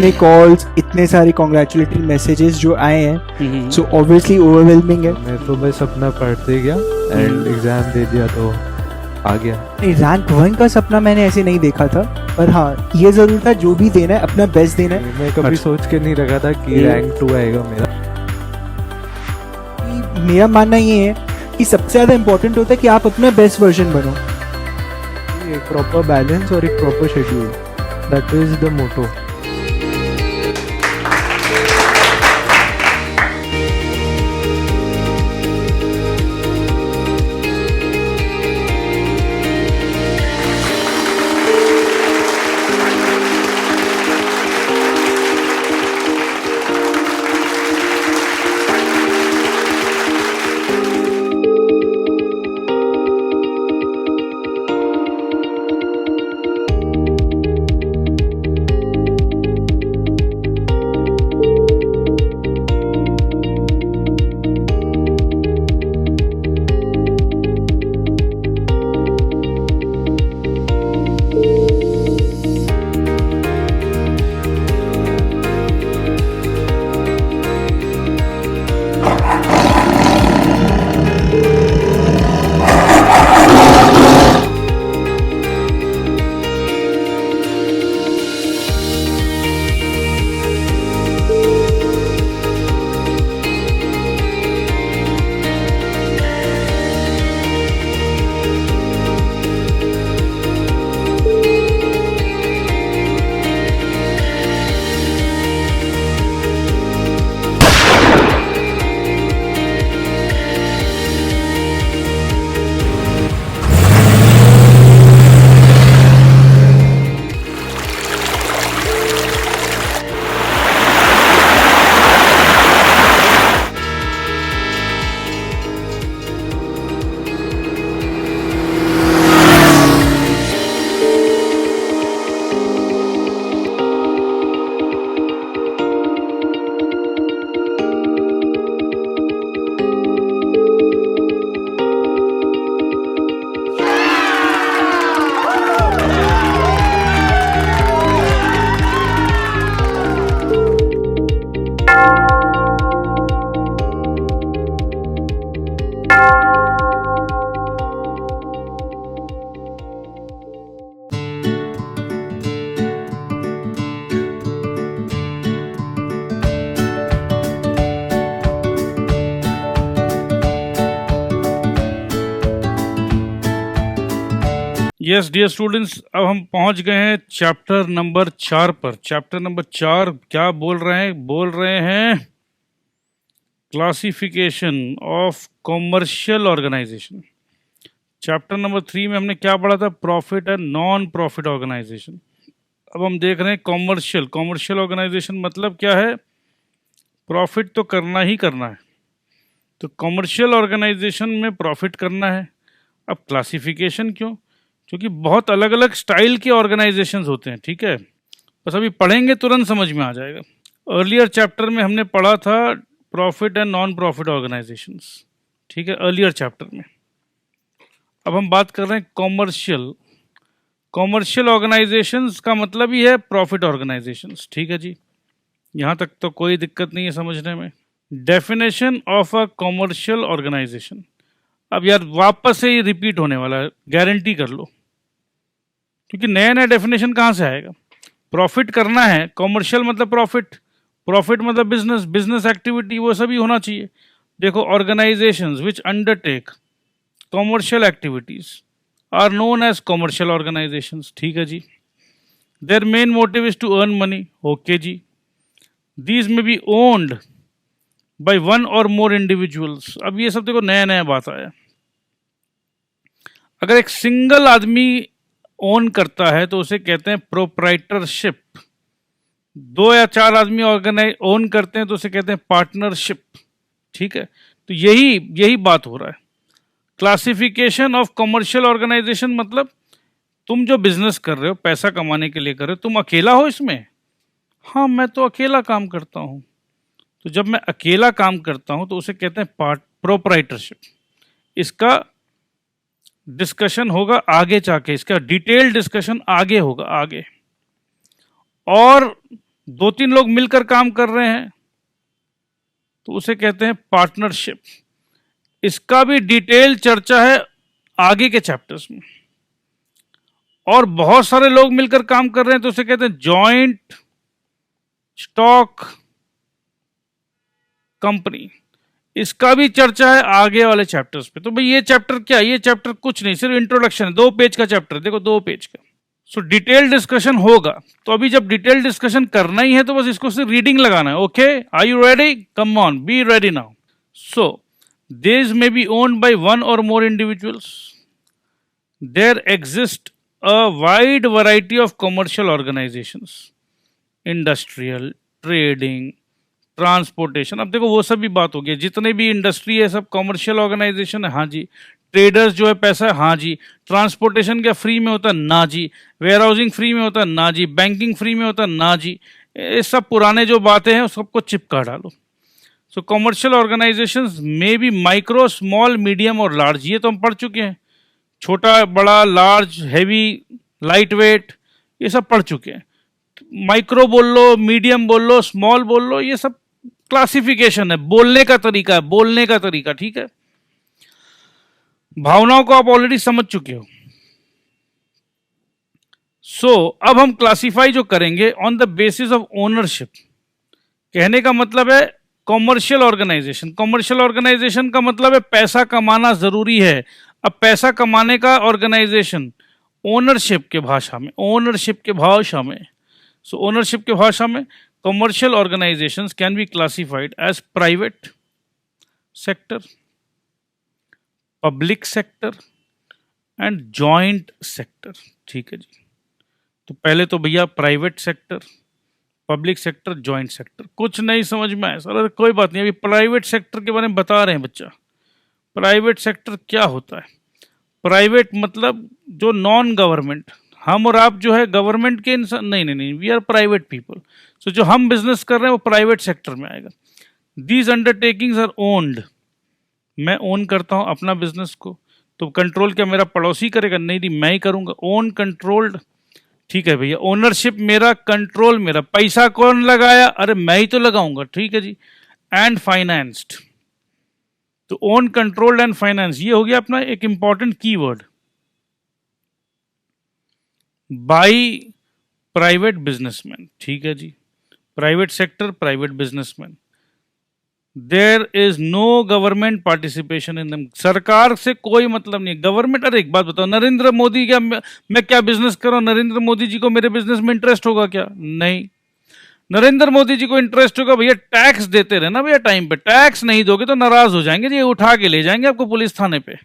इतने कॉल्स, इतने सारे कॉन्ग्रेचुलेटरी मैसेजेस जो आए हैं, सो ऑब्वियसली ओवरवेलमिंग है। मैं तो बस अपना पढ़ते गया एंड एग्जाम दे दिया तो आ गया। रैंक 1 का सपना मैंने ऐसे नहीं देखा था, पर हाँ ये जरूर था जो भी देना है अपना बेस्ट देना है। मैं कभी सोच के नहीं रखा था कि रैंक 2 आएगा मेरा। मेरा मानना ये है कि सबसे ज़्यादा इम्पोर्टेंट होता है कि आप अपना बेस्ट वर्जन बनो। एक प्रॉपर बैलेंस और एक proper schedule, that is the motto. Yes dear students, अब हम पहुंच गए हैं चैप्टर नंबर 4 पर। चैप्टर नंबर 4 क्या बोल रहे हैं classification of commercial organisation. Chapter number 3 में हमने क्या पढ़ा था? Profit and non profit organisation. अब हम देख रहे हैं कॉमर्शियल ऑर्गेनाइजेशन मतलब क्या है? प्रॉफिट तो करना ही करना है, तो कॉमर्शियल ऑर्गेनाइजेशन में प्रॉफिट करना है। अब क्लासिफिकेशन क्यों? क्योंकि बहुत अलग अलग स्टाइल के ऑर्गेनाइजेशंस होते हैं, ठीक है। बस अभी पढ़ेंगे तुरंत समझ में आ जाएगा। अर्लियर चैप्टर में हमने पढ़ा था profit and non profit organisations, ठीक है, अर्लियर चैप्टर में। अब हम बात कर रहे हैं कॉमर्शियल ऑर्गेनाइजेशंस का मतलब ही है प्रॉफिट ऑर्गेनाइजेशंस, ठीक है जी। यहाँ तक तो कोई दिक्कत नहीं है समझने में। Definition of a commercial organisation, अब यार वापस से ही रिपीट होने वाला है, गारंटी कर लो, क्योंकि नया नया डेफिनेशन कहाँ से आएगा। प्रॉफिट करना है, कॉमर्शियल मतलब प्रॉफिट मतलब बिजनेस एक्टिविटी, वो सभी होना चाहिए। देखो, organisations which undertake commercial activities are known as commercial organisations, ठीक है जी। Their main motive is to earn money, okay जी। These may be owned by one or more individuals. अब ये सब देखो नया नया बात आया। अगर एक सिंगल आदमी ओन करता है तो उसे कहते हैं प्रोप्राइटरशिप। 2 या 4 आदमी ओन करते हैं तो उसे कहते हैं पार्टनरशिप, ठीक है। तो यही बात हो रहा है। क्लासिफिकेशन ऑफ कमर्शियल ऑर्गेनाइजेशन मतलब तुम जो बिजनेस कर रहे हो, पैसा कमाने के लिए कर रहे हो, तुम अकेला हो इसमें? हाँ, मैं तो अकेला काम करता हूँ। तो जब मैं अकेला काम करता हूँ तो उसे कहते हैं प्रोप्राइटरशिप। इसका डिस्कशन होगा आगे जाके, इसका डिटेल डिस्कशन आगे होगा आगे। और 2-3 लोग मिलकर काम कर रहे हैं तो उसे कहते हैं पार्टनरशिप। इसका भी डिटेल चर्चा है आगे के चैप्टर्स में। और बहुत सारे लोग मिलकर काम कर रहे हैं तो उसे कहते हैं जॉइंट स्टॉक कंपनी। इसका भी चर्चा है आगे वाले चैप्टर्स पे। तो भाई ये चैप्टर क्या, ये चैप्टर कुछ नहीं, सिर्फ इंट्रोडक्शन है, 2 पेज का चैप्टर, देखो 2 पेज का। सो डिटेल डिस्कशन होगा। तो अभी जब डिटेल डिस्कशन करना ही है तो बस इसको सिर्फ रीडिंग लगाना है। Okay, are you ready? Come on, be ready now. So this may be owned by 1 or more individuals. There exist a wide variety of commercial organizations, industrial, trading, transportation. अब देखो वो सब भी बात हो गई, जितने भी इंडस्ट्री है सब कॉमर्शियल ऑर्गेनाइजेशन है, हाँ जी। ट्रेडर्स जो है पैसा है, हाँ जी। ट्रांसपोर्टेशन क्या फ्री में होता है? ना जी। वेयर हाउसिंग फ्री में होता है? ना जी। बैंकिंग फ्री में होता है? ना जी। ये सब पुराने जो बातें हैं उस सबको चिपका डालो। सो कॉमर्शियल ऑर्गेनाइजेशंस में भी माइक्रो, स्मॉल, मीडियम और लार्ज, ये तो हम पढ़ चुके हैं। छोटा, बड़ा, लार्ज, हैवी, लाइट वेट, ये सब पढ़ चुके हैं। माइक्रो बोल लो, मीडियम बोल लो, स्मॉल बोल लो, ये सब क्लासिफिकेशन है, बोलने का तरीका है, बोलने का तरीका, ठीक है। भावनाओं को आप ऑलरेडी समझ चुके हो। सो अब हम क्लासिफाई जो करेंगे on the basis of ownership. कहने का मतलब है कॉमर्शियल ऑर्गेनाइजेशन। कॉमर्शियल ऑर्गेनाइजेशन का मतलब है पैसा कमाना जरूरी है। अब पैसा कमाने का ऑर्गेनाइजेशन ओनरशिप के भाषा में, ओनरशिप के भाषा में, सो ओनरशिप के भाषा में commercial organizations can be classified as private sector, public sector and joint sector। ठीक है जी। तो पहले तो भैया private sector, public sector, joint sector. कुछ नहीं समझ में आया सर? कोई बात नहीं, अभी प्राइवेट सेक्टर के बारे में बता रहे हैं बच्चा। प्राइवेट सेक्टर क्या होता है? प्राइवेट मतलब जो नॉन गवर्नमेंट, हम और आप जो है गवर्नमेंट के इंसान नहीं, नहीं नहीं, वी आर प्राइवेट पीपल। सो जो हम बिजनेस कर रहे हैं वो प्राइवेट सेक्टर में आएगा। These undertakings are owned. मैं ओन करता हूं अपना बिजनेस को, तो कंट्रोल क्या मेरा पड़ोसी करेगा? नहीं नहीं, मैं ही करूंगा। ओन कंट्रोल्ड, ठीक है भैया। ओनरशिप मेरा, कंट्रोल मेरा। पैसा कौन लगाया? अरे मैं ही तो लगाऊंगा, ठीक है जी। एंड फाइनेंस्ड, तो ओन, कंट्रोल्ड एंड फाइनेंस, ये हो गया अपना एक important keyword. By private businessman, ठीक है जी। Private sector, private businessman. There is no government participation in them. सरकार से कोई मतलब नहीं। गवर्नमेंट, अरे एक बात बताओ, नरेंद्र मोदी क्या, मैं क्या बिजनेस कर रहा हूं, नरेंद्र मोदी जी को मेरे बिजनेस में इंटरेस्ट होगा क्या? नहीं। नरेंद्र मोदी जी को इंटरेस्ट होगा भैया टैक्स देते रहना भैया टाइम पे। टैक्स नहीं दोगे तो नाराज हो जाएंगे जी, उठा के ले जाएंगे आपको पुलिस थाने पे।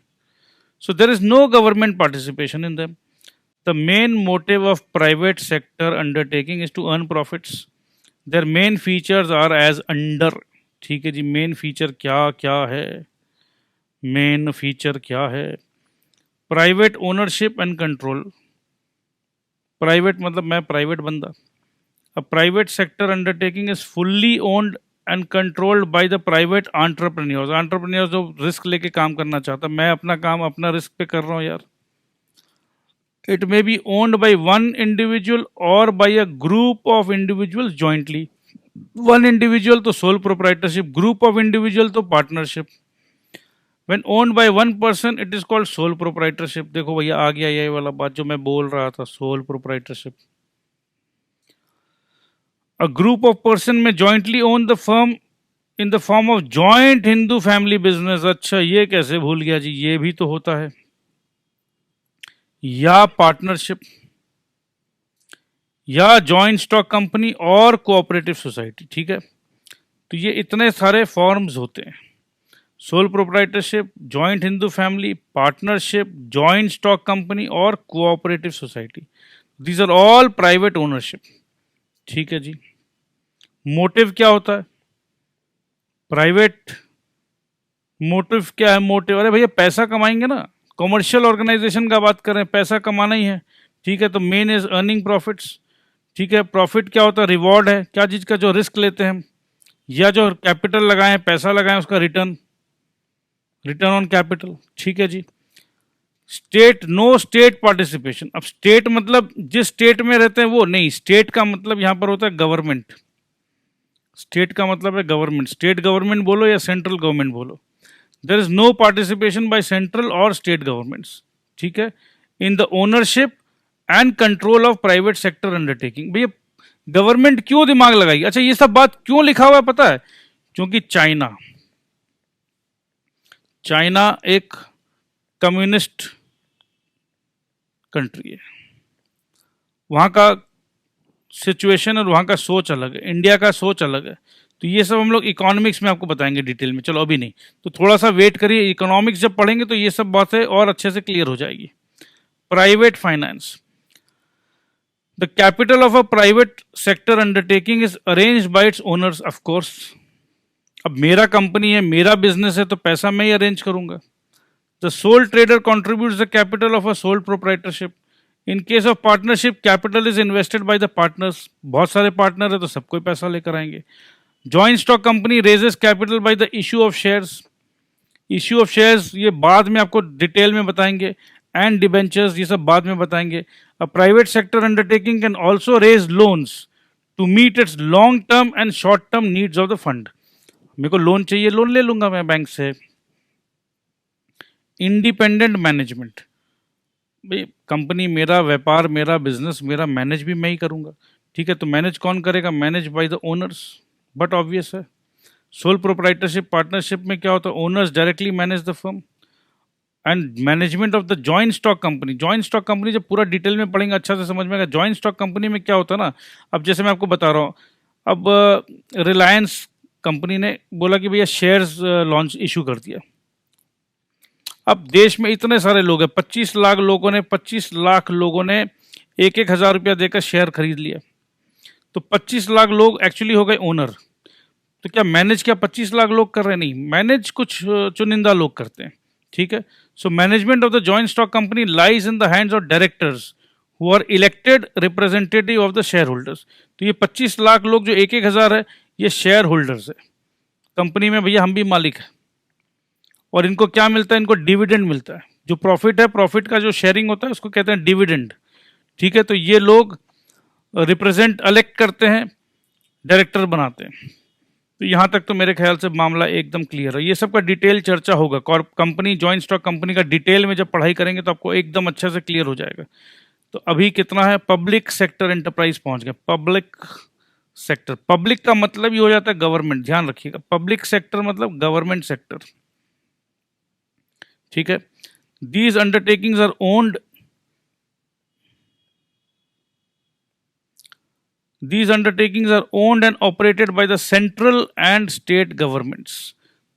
So there is no government participation in them. The main motive of private sector undertaking is to earn profits. Their main features are as under। ठीक है जी। मेन फीचर क्या क्या है? मेन फीचर क्या है? Private ownership and control. Private मतलब मैं private बंदा। अ private sector undertaking is fully owned and controlled by the private entrepreneurs. Entrepreneurs जो रिस्क लेके काम करना चाहता, मैं अपना काम अपना रिस्क पे कर रहा हूँ यार। It may be owned by one individual or by a group of individuals jointly. One individual तो sole proprietorship, group of individual तो partnership. When owned by one person, it is called sole proprietorship. देखो भैया आ गया ये वाला बात जो मैं बोल रहा था, sole proprietorship. A group of person may jointly own the firm in the form of joint Hindu family business। अच्छा ये कैसे भूल गया जी, ये भी तो होता है। या पार्टनरशिप, या जॉइंट स्टॉक कंपनी और कोऑपरेटिव सोसाइटी, ठीक है। तो ये इतने सारे फॉर्म्स होते हैं। Sole proprietorship, joint Hindu family, partnership, joint stock company और cooperative society. These are all private ownership, ठीक है जी। मोटिव क्या होता है? प्राइवेट मोटिव क्या है? मोटिव, अरे भैया पैसा कमाएंगे ना। कॉमर्शियल ऑर्गेनाइजेशन का बात करें, पैसा कमाना ही है, ठीक है। तो मेन इज अर्निंग प्रॉफिट्स, ठीक है। प्रॉफिट क्या होता है? रिवॉर्ड है। क्या चीज़ का? जो रिस्क लेते हैं हम, या जो कैपिटल लगाएं, पैसा लगाएं, उसका रिटर्न, रिटर्न ऑन कैपिटल, ठीक है जी। State, no state participation. अब स्टेट मतलब जिस स्टेट में रहते हैं वो नहीं, स्टेट का मतलब यहां पर होता है गवर्नमेंट। स्टेट का मतलब है गवर्नमेंट, स्टेट गवर्नमेंट बोलो या सेंट्रल गवर्नमेंट बोलो। There is no participation by central और स्टेट गवर्नमेंट्स, ठीक है, in the ownership and control of private sector undertaking. भैया गवर्नमेंट क्यों दिमाग लगाएगी? अच्छा ये सब बात क्यों लिखा हुआ है पता है? क्योंकि चाइना, चाइना एक कम्युनिस्ट कंट्री है, वहां का सिचुएशन और वहां का सोच अलग है, इंडिया का सोच अलग है। तो ये सब हम लोग इकोनॉमिक्स में आपको बताएंगे डिटेल में, चलो अभी नहीं, तो थोड़ा सा वेट करिए, इकोनॉमिक्स जब पढ़ेंगे तो ये सब बातें और अच्छे से क्लियर हो जाएगी। Private finance, the capital of a private sector undertaking is arranged bye it's owners of course. अब मेरा कंपनी है, मेरा बिजनेस है, तो पैसा मैं ही अरेंज करूंगा। The soul trader contributes the capital of a sole proprietorship. In case of partnership capital is invested by the partners. बहुत सारे पार्टनर है तो सबको पैसा लेकर आएंगे। Joint stock company raises capital by the issue of shares. Issue of shares ये बाद में आपको डिटेल में बताएंगे, एंड डिबेंचर्स ये सब बाद में बताएंगे। A private sector undertaking can also raise loans to meet its long term and short term needs of the fund. मेरे को लोन चाहिए, लोन ले लूंगा मैं बैंक से। इंडिपेंडेंट मैनेजमेंट, भाई कंपनी मेरा, व्यापार मेरा, बिजनेस मेरा, मैनेज भी मैं ही करूंगा, ठीक है। तो मैनेज कौन करेगा? Manage by the owners, but obvious है। सोल प्रोप्राइटरशिप पार्टनरशिप में क्या होता है? Owners directly manage the firm. And management of the joint stock company, joint stock company जब पूरा डिटेल में पढ़ेंगे अच्छा से समझ में आएगा। जॉइंट स्टॉक कंपनी में क्या होता है ना, अब जैसे मैं आपको बता रहा हूँ, अब रिलायंस कंपनी ने बोला कि भैया शेयर्स लॉन्च इशू कर दिया। अब देश में इतने सारे लोग हैं, 25 लाख लोगों ने 25 लाख लोगों ने 1,000 रुपया देकर शेयर खरीद लिया। तो 25 लाख लोग एक्चुअली हो गए ओनर। तो क्या मैनेज क्या 25 लाख लोग कर रहे हैं? नहीं, मैनेज कुछ चुनिंदा लोग करते हैं, ठीक है। So management of the joint stock company lies in the hands of directors who are elected representative of the share holders. तो ये 25 लाख लोग जो 1,000 है, ये शेयर होल्डर्स है कंपनी में। भैया हम भी मालिक है, और इनको क्या मिलता है? इनको डिविडेंड मिलता है। जो प्रॉफिट है, प्रॉफिट का जो शेयरिंग होता है उसको कहते हैं डिविडेंड, ठीक है। तो ये लोग रिप्रेजेंट इलेक्ट करते हैं, डायरेक्टर बनाते हैं। तो यहाँ तक तो मेरे ख्याल से मामला एकदम क्लियर है। ये सब का डिटेल चर्चा होगा, कंपनी, जॉइंट स्टॉक कंपनी का डिटेल में जब पढ़ाई करेंगे तो आपको एकदम अच्छे से क्लियर हो जाएगा। तो अभी कितना है? पब्लिक सेक्टर एंटरप्राइज पहुंच गए। पब्लिक सेक्टर, पब्लिक का मतलब ही हो जाता है गवर्नमेंट, ध्यान रखिएगा। पब्लिक सेक्टर मतलब गवर्नमेंट सेक्टर, ठीक है। These undertakings are owned, these undertakings are owned and operated by the central and state governments.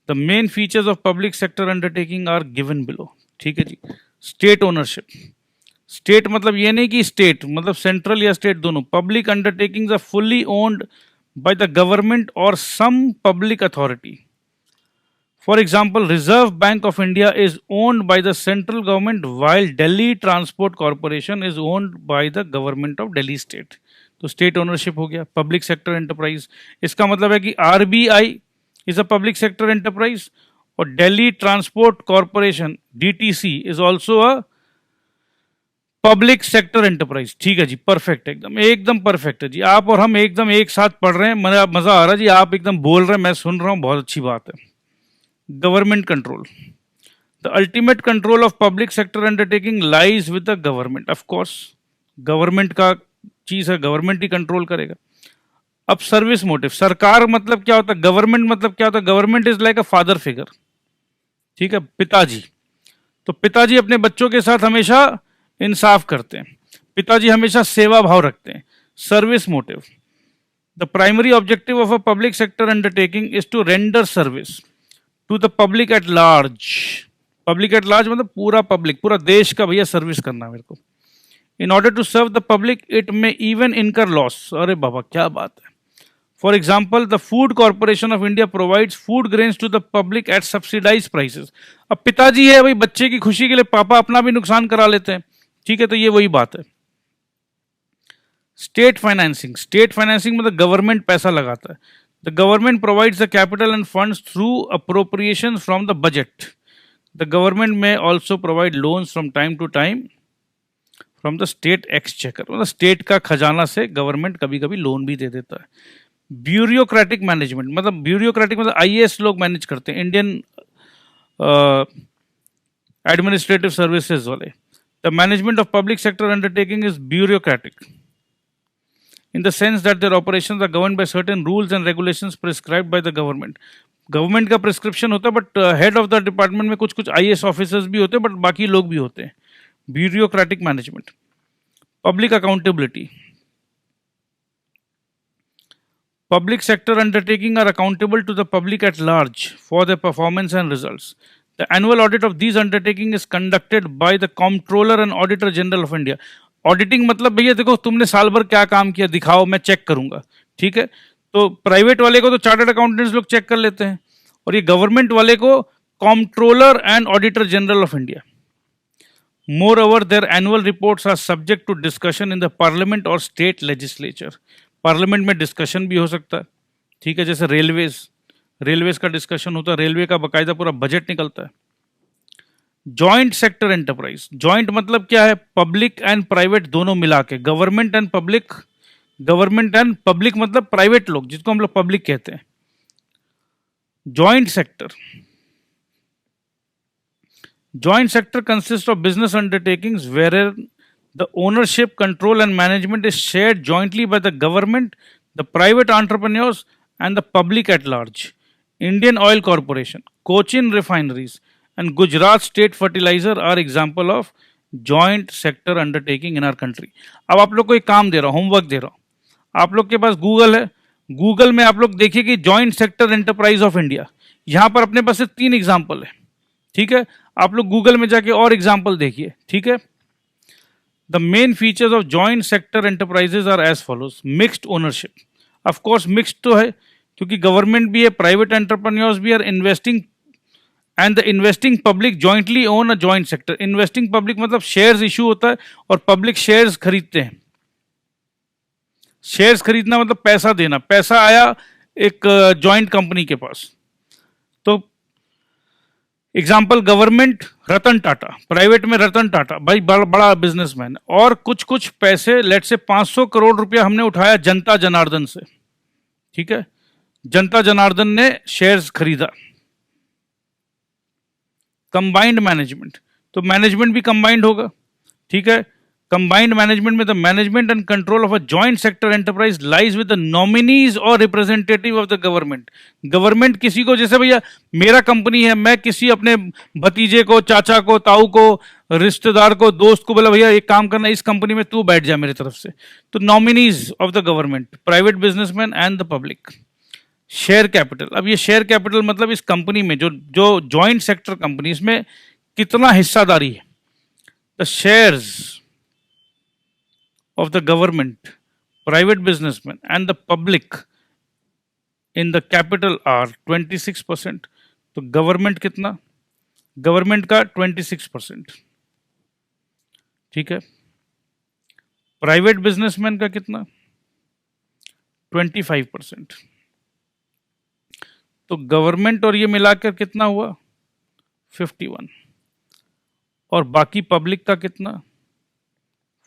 The main features of public sector undertaking are given below, ठीक है जी। State ownership, state मतलब ये नहीं कि state मतलब सेंट्रल या state दोनों। Public undertakings are fully owned by the government और some public authority. For example, Reserve Bank of India is owned by the central government while Delhi Transport Corporation is owned by the government of Delhi State. तो state ownership हो गया। Public sector enterprise, इसका मतलब है कि RBI is a public sector enterprise और Delhi Transport Corporation DTC is also a public sector enterprise, ठीक है जी। परफेक्ट, एकदम एकदम परफेक्ट है जी। आप और हम एकदम एक साथ पढ़ रहे हैं, मजा आ रहा है जी। आप एकदम बोल रहे हैं, मैं सुन रहा हूँ, बहुत अच्छी बात है। Government control, the ultimate control of public sector undertaking lies with the government. Of course government का चीज है, गवर्नमेंट ही कंट्रोल करेगा। अब सर्विस मोटिव, सरकार मतलब क्या होता है? गवर्नमेंट मतलब क्या होता है? Government is like a father figure, ठीक है, पिताजी। तो पिताजी अपने बच्चों के साथ हमेशा इंसाफ करते हैं, पिताजी हमेशा सेवा भाव रखते हैं। Service motive, the primary objective of a public sector undertaking is to render service to the public at large. Public at large मतलब पूरा पब्लिक, पूरा देश का भैया सर्विस करना है मेरे को। In order to serve the public, it may even incur loss. अरे बाबा क्या बात है। For example, the Food Corporation of India provides food grains to the public at subsidized prices. अब पिताजी है भाई, बच्चे की खुशी के लिए पापा अपना भी नुकसान करा लेते हैं, ठीक है। तो ये वही बात है। स्टेट फाइनेंसिंग, स्टेट फाइनेंसिंग मतलब गवर्नमेंट पैसा लगाता है। The government provides the capital end funds through appropriation from the budget. The government may also provide loans from time to time from the state exchequer. मतलब state का खजाना से government कभी कभी लोन भी दे देता है. ब्यूरोक्रेटिक मैनेजमेंट मतलब ब्यूरोक्रेटिक मतलब आईएएस लोग मैनेज करते हैं, इंडियन एडमिनिस्ट्रेटिव सर्विसेज वाले. The management of public sector undertaking is bureaucratic in the sense that their operations are governed by certain rules and regulations prescribed by the government. Government का prescription होता है but head of the department में कुछ कुछ IAS officers भी होते हैं but बाकी लोग भी होते हैं. Bureaucratic management. Public accountability. Public sector undertaking are accountable to the public at large for their performance and results. The annual audit of these undertaking is conducted by the Comptroller and Auditor General of India. Auditing मतलब भैया देखो तुमने साल भर क्या काम किया दिखाओ, मैं चेक करूंगा. ठीक है, तो प्राइवेट वाले को तो चार्टर्ड अकाउंटेंट्स लोग चेक कर लेते हैं और ये गवर्नमेंट वाले को comptroller and auditor general of India. Moreover their annual reports are subject to discussion in the parliament और स्टेट लेजिस्लेचर. पार्लियामेंट में डिस्कशन भी हो सकता है. ठीक है, जैसे रेलवेज का डिस्कशन होता है, रेलवे का बाकायदा पूरा बजट निकलता है. Joint sector enterprise. जॉइंट मतलब क्या है, पब्लिक एंड प्राइवेट दोनों मिला के. गवर्नमेंट एंड पब्लिक मतलब प्राइवेट लोग जिसको हम लोग पब्लिक कहते हैं. Joint sector consist of business undertakings where the ownership, control and management is shared jointly by the government, the private entrepreneurs and the public at large. Indian oil corporation, Cochin refineries and Gujarat State Fertilizer are example of joint sector undertaking in our country. अब आप लोग को एक काम दे रहा हूँ, homework दे रहा हूँ. आप लोग के पास गूगल है, गूगल में आप लोग देखिए कि joint sector enterprise of India. यहाँ पर अपने पास से 3 एग्जाम्पल है. ठीक है, आप लोग गूगल में जाके और एग्जाम्पल देखिए. ठीक है, the main features of joint sector enterprises are as follows. Mixed ownership. Of course mixed तो है क्योंकि गवर्नमेंट भी है, प्राइवेट एंटरप्रेन्योर्स भी are investing and the investing public jointly own a joint sector. Investing public मतलब शेयर्स इशू होता है और पब्लिक शेयर्स खरीदते हैं. शेयर्स खरीदना मतलब पैसा देना. पैसा आया एक जॉइंट कंपनी के पास. तो example government Ratan Tata, private में रतन टाटा भाई बड़ा बिजनेसमैन, और कुछ पैसे लेट से 500 करोड़ रुपया हमने उठाया जनता जनार्दन से. ठीक है, जनता जनार्दन ने शेयर्स खरीदा. कंबाइंड मैनेजमेंट, तो मैनेजमेंट भी कंबाइंड होगा. ठीक है, कंबाइंड मैनेजमेंट में the management and control of a joint sector enterprise lies with the nominees और representative of the government. Government किसी को, जैसे भैया मेरा कंपनी है, मैं किसी अपने भतीजे को, चाचा को, ताऊ को, रिश्तेदार को, दोस्त को बोला भैया एक काम करना, इस कंपनी में तू बैठ जा मेरी तरफ से. तो nominees of the government, private businessman and the public. Share capital. अब ये शेयर कैपिटल मतलब इस कंपनी में जो जॉइंट सेक्टर कंपनी, इसमें कितना हिस्सादारी है. The shares of the government, private businessman and the public in the capital R 26%. तो गवर्नमेंट कितना, गवर्नमेंट का 26%. ठीक है, प्राइवेट बिजनेसमैन का कितना, 25%. तो गवर्नमेंट और ये मिलाकर कितना हुआ, 51. और बाकी पब्लिक का कितना,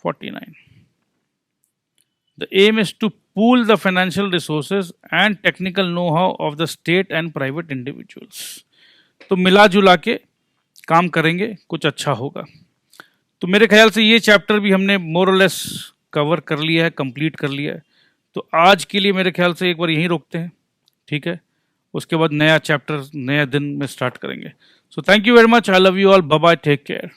49. The aim is to pool the financial resources and technical know how of the state and private individuals. तो मिला जुला के काम करेंगे, कुछ अच्छा होगा. तो मेरे ख्याल से ये चैप्टर भी हमने मोर और लेस कवर कर लिया है, कंप्लीट कर लिया है. तो आज के लिए मेरे ख्याल से एक बार यहीं रोकते हैं. ठीक है, उसके बाद नया चैप्टर नया दिन में स्टार्ट करेंगे. So thank you very much. I love you all. Bye bye. Take care.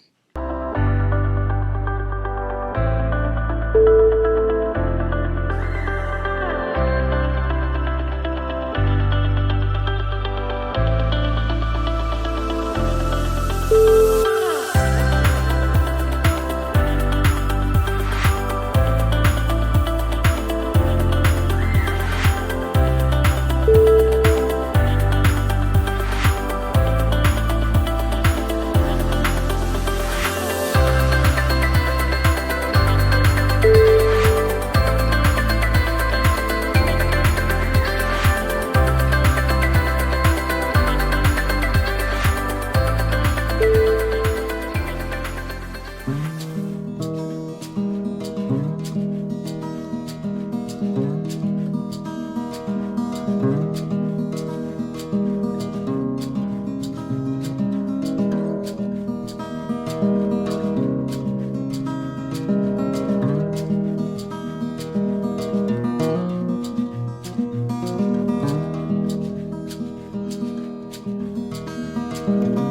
Thank you.